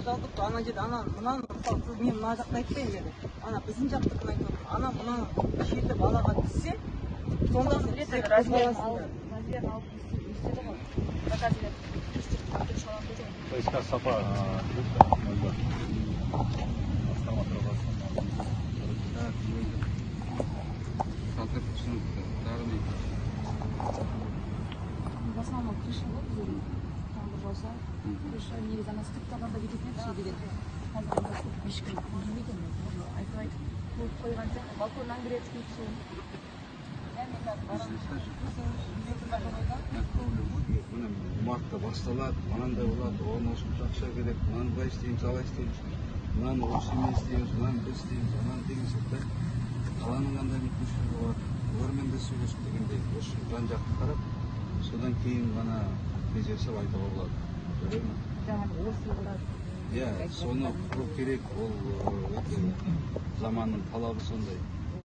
жалдық ана жерде ананы мынаны мысалы сіз мен мына жақты айтпаймын деді. Ана біздің жақтыкын айтып отырмын. Ана мынаны шеті балаға түссе, сонда сіз размерін алып істеді ғой. Доказывает. То есть как сапа в основном крыша вот там болса крыша негізі ана стык табанда кететін еді деген қазір ешкім білмеген айтып қойып қойған сияқты балконнан кіреді су. Мартта басталады, мынандай болады, оған осынша ақша керек, мынаны былай істейміз, алай істейміз, мынаны осымен істейміз, мынаны біз істейміз, мынаны деген сияқты. Қаланың қандай мүмкіншілігі бар, олармен де сөйлесіп дегендей, осы жан-жақты қарап, содан кейін ғана тез жасап айтуға болады. Көреді ме? Иә, соны құру керек, ол заманның талабы сондай.